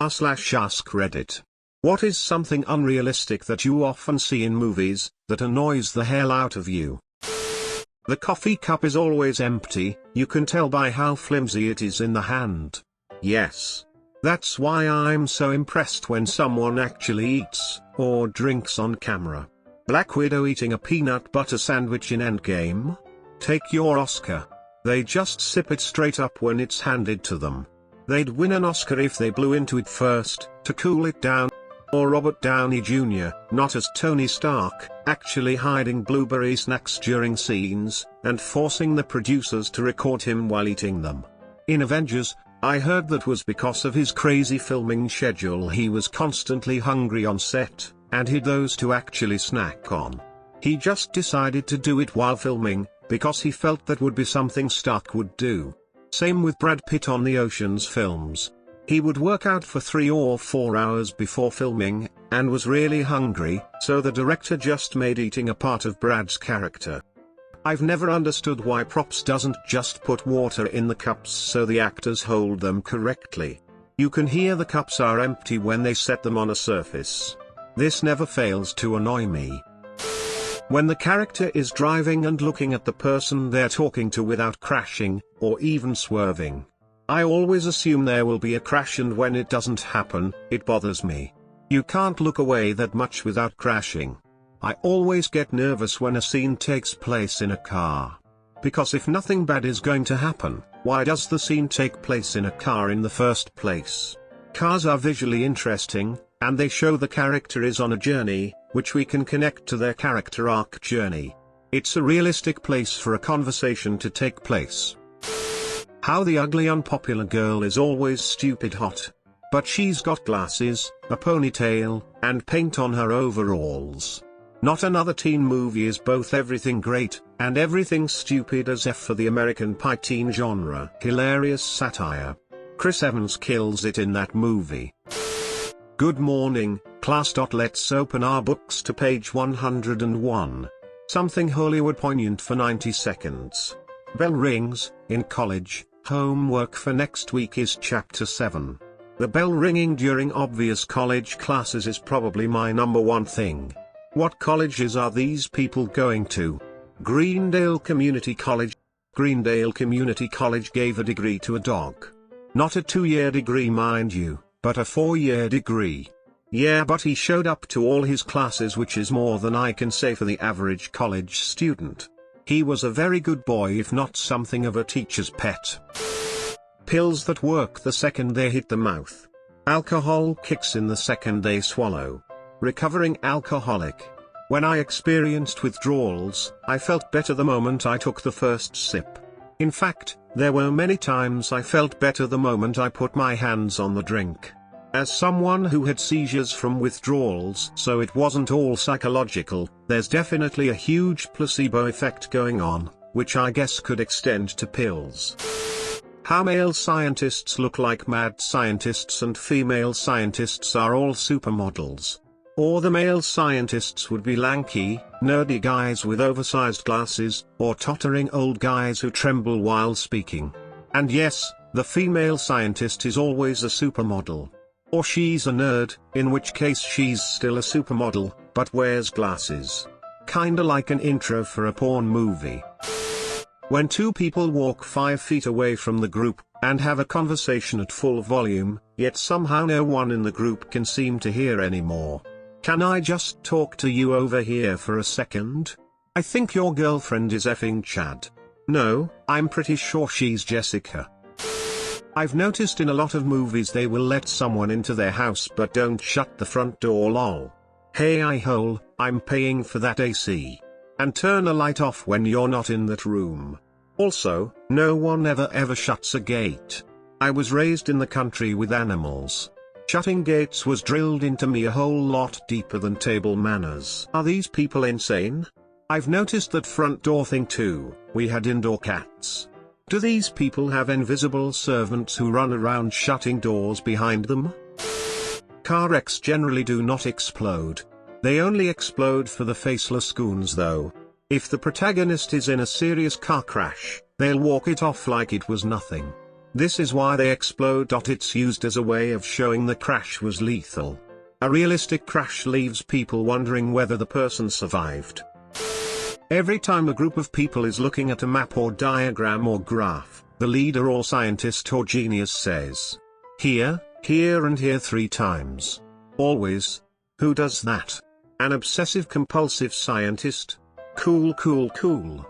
r/ask Reddit. What is something unrealistic that you often see in movies, that annoys the hell out of you? The coffee cup is always empty, you can tell by how flimsy it is in the hand. Yes. That's why I'm so impressed when someone actually eats, or drinks on camera. Black Widow eating a peanut butter sandwich in Endgame? Take your Oscar. They just sip it straight up when it's handed to them. They'd win an Oscar if they blew into it first, to cool it down. Or Robert Downey Jr., not as Tony Stark, actually hiding blueberry snacks during scenes, and forcing the producers to record him while eating them. In Avengers, I heard that was because of his crazy filming schedule. He was constantly hungry on set, and hid those to actually snack on. He just decided to do it while filming, because he felt that would be something Stark would do. Same with Brad Pitt on the Ocean's films. He would work out for 3 or 4 hours before filming, and was really hungry, so the director just made eating a part of Brad's character. I've never understood why props doesn't just put water in the cups so the actors hold them correctly. You can hear the cups are empty when they set them on a surface. This never fails to annoy me. When the character is driving and looking at the person they're talking to without crashing, or even swerving. I always assume there will be a crash, and when it doesn't happen, it bothers me. You can't look away that much without crashing. I always get nervous when a scene takes place in a car. Because if nothing bad is going to happen, why does the scene take place in a car in the first place? Cars are visually interesting, and they show the character is on a journey, which we can connect to their character arc journey. It's a realistic place for a conversation to take place. How the ugly unpopular girl is always stupid hot. But she's got glasses, a ponytail, and paint on her overalls. Not another teen movie is both everything great, and everything stupid as F for the American Pie teen genre. Hilarious satire. Chris Evans kills it in that movie. Good morning, class. Let's open our books to page 101. Something Hollywood poignant for 90 seconds. Bell rings, in college, homework for next week is chapter 7. The bell ringing during obvious college classes is probably my number one thing. What colleges are these people going to? Greendale Community College. Greendale Community College gave a degree to a dog. Not a 2-year degree, mind you, but a 4-year degree. Yeah, but he showed up to all his classes, which is more than I can say for the average college student. He was a very good boy, if not something of a teacher's pet. Pills that work the second they hit the mouth. Alcohol kicks in the second they swallow. Recovering alcoholic. When I experienced withdrawals, I felt better the moment I took the first sip. In fact, there were many times I felt better the moment I put my hands on the drink. As someone who had seizures from withdrawals, so it wasn't all psychological, there's definitely a huge placebo effect going on, which I guess could extend to pills. How male scientists look like mad scientists and female scientists are all supermodels. Or the male scientists would be lanky, nerdy guys with oversized glasses, or tottering old guys who tremble while speaking. And yes, the female scientist is always a supermodel. Or she's a nerd, in which case she's still a supermodel, but wears glasses. Kinda like an intro for a porn movie. When two people walk 5 feet away from the group, and have a conversation at full volume, yet somehow no one in the group can seem to hear anymore. Can I just talk to you over here for a second? I think your girlfriend is effing Chad. No, I'm pretty sure she's Jessica. I've noticed in a lot of movies they will let someone into their house but don't shut the front door. Lol. Hey i-hole, I'm paying for that AC. And turn a light off when you're not in that room. Also, no one ever shuts a gate. I was raised in the country with animals. Shutting gates was drilled into me a whole lot deeper than table manners. Are these people insane? I've noticed that front door thing too. We had indoor cats. Do these people have invisible servants who run around shutting doors behind them? Car wrecks generally do not explode. They only explode for the faceless goons though. If the protagonist is in a serious car crash, they'll walk it off like it was nothing. This is why they explode. It's used as a way of showing the crash was lethal. A realistic crash leaves people wondering whether the person survived. Every time a group of people is looking at a map or diagram or graph, the leader or scientist or genius says, "Here, here and here 3 times. Always." Who does that? An obsessive-compulsive scientist? Cool, cool, cool.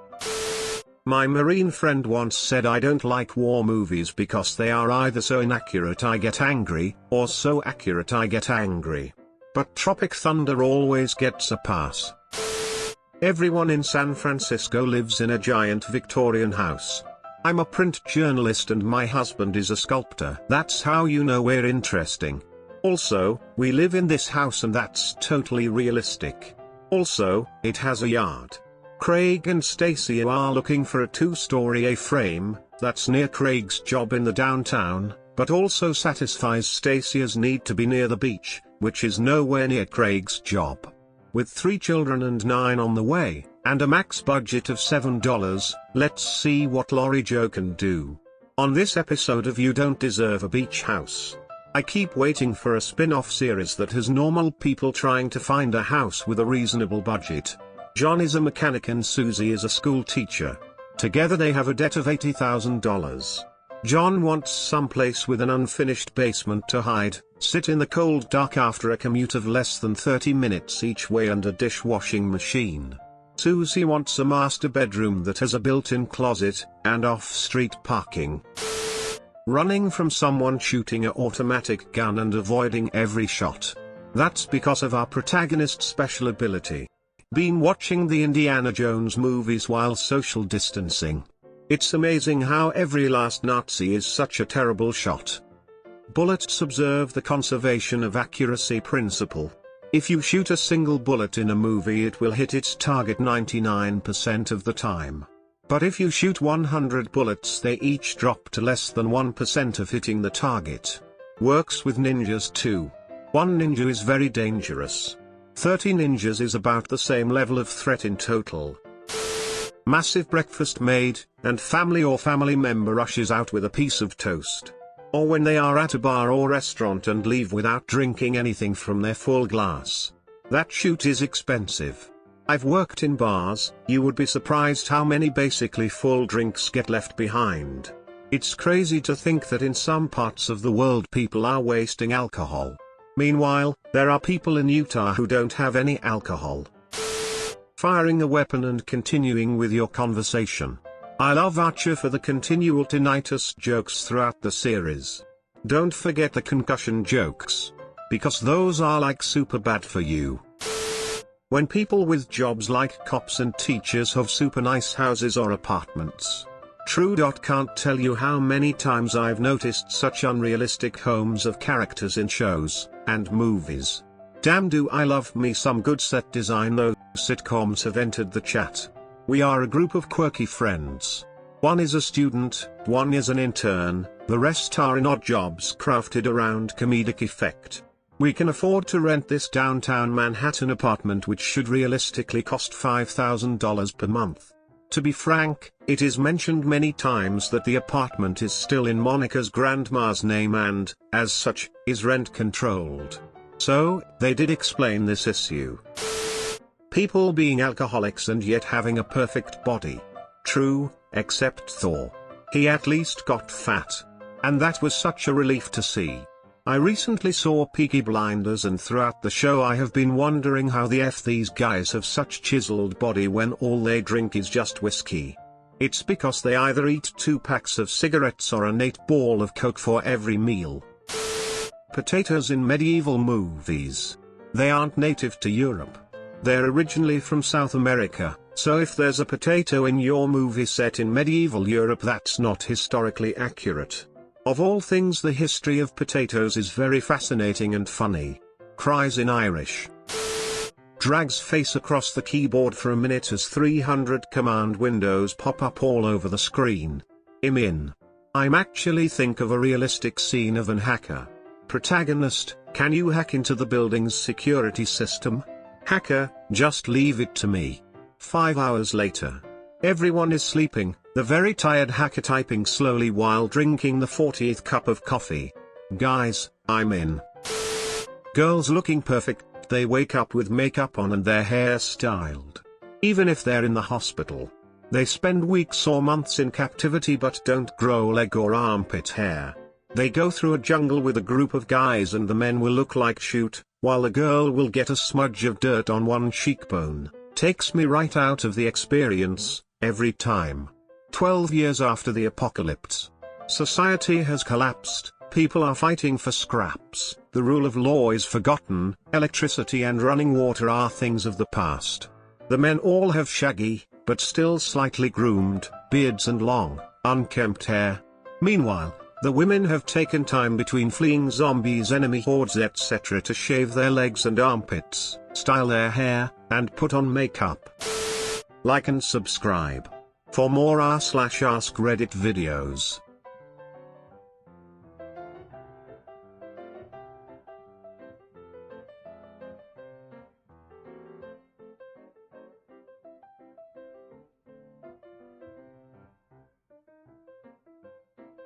My Marine friend once said, "I don't like war movies because they are either so inaccurate I get angry, or so accurate I get angry. But Tropic Thunder always gets a pass." Everyone in San Francisco lives in a giant Victorian house. I'm a print journalist and my husband is a sculptor. That's how you know we're interesting. Also, we live in this house and that's totally realistic. Also, it has a yard. Craig and Stacy are looking for a 2-story A-frame, that's near Craig's job in the downtown, but also satisfies Stacy's need to be near the beach, which is nowhere near Craig's job. With 3 children and 9 on the way, and a max budget of $7, let's see what Lori Jo can do. On this episode of You Don't Deserve a Beach House, I keep waiting for a spin-off series that has normal people trying to find a house with a reasonable budget. John is a mechanic and Susie is a school teacher. Together they have a debt of $80,000. John wants someplace with an unfinished basement to hide, sit in the cold dark after a commute of less than 30 minutes each way and a dishwashing machine. Susie wants a master bedroom that has a built-in closet, and off-street parking. Running from someone shooting an automatic gun and avoiding every shot. That's because of our protagonist's special ability. Been watching the Indiana Jones movies while social distancing. It's amazing how every last Nazi is such a terrible shot. Bullets observe the conservation of accuracy principle. If you shoot a single bullet in a movie it will hit its target 99% of the time. But if you shoot 100 bullets they each drop to less than 1% of hitting the target. Works with ninjas too. 1 ninja is very dangerous. 30 ninjas is about the same level of threat in total. Massive breakfast made, and family or family member rushes out with a piece of toast. Or when they are at a bar or restaurant and leave without drinking anything from their full glass. That shoot is expensive. I've worked in bars, you would be surprised how many basically full drinks get left behind. It's crazy to think that in some parts of the world people are wasting alcohol. Meanwhile, there are people in Utah who don't have any alcohol. Firing a weapon and continuing with your conversation. I love Archer for the continual tinnitus jokes throughout the series. Don't forget the concussion jokes. Because those are like super bad for you. When people with jobs like cops and teachers have super nice houses or apartments. True. Can't tell you how many times I've noticed such unrealistic homes of characters in shows and movies. Damn, do I love me some good set design though. Sitcoms have entered the chat. We are a group of quirky friends. One is a student, one is an intern, the rest are in odd jobs crafted around comedic effect. We can afford to rent this downtown Manhattan apartment which should realistically cost $5,000 per month. To be frank, it is mentioned many times that the apartment is still in Monica's grandma's name and, as such, is rent controlled. So, they did explain this issue. People being alcoholics and yet having a perfect body. True, except Thor. He at least got fat. And that was such a relief to see. I recently saw Peaky Blinders and throughout the show I have been wondering how the F these guys have such chiseled body when all they drink is just whiskey. It's because they either eat 2 packs of cigarettes or an 8-ball of Coke for every meal. Potatoes in medieval movies. They aren't native to Europe. They're originally from South America, so if there's a potato in your movie set in medieval Europe that's not historically accurate. Of all things, the history of potatoes is very fascinating and funny. Cries in Irish. Drags face across the keyboard for a minute as 300 command windows pop up all over the screen. I'm actually think of a realistic scene of an hacker. Protagonist, can you hack into the building's security system? Hacker, just leave it to me. 5 hours later. Everyone is sleeping, the very tired hacker typing slowly while drinking the 40th cup of coffee. Guys, I'm in. Girls looking perfect, they wake up with makeup on and their hair styled. Even if they're in the hospital. They spend weeks or months in captivity but don't grow leg or armpit hair. They go through a jungle with a group of guys and the men will look like shoot, while the girl will get a smudge of dirt on one cheekbone. Takes me right out of the experience, every time. 12 years after the apocalypse. Society has collapsed, people are fighting for scraps, the rule of law is forgotten, electricity and running water are things of the past. The men all have shaggy, but still slightly groomed, beards and long, unkempt hair. Meanwhile, the women have taken time between fleeing zombies, enemy hordes etc. to shave their legs and armpits, style their hair, and put on makeup. Like and subscribe. For more r/ask Reddit videos.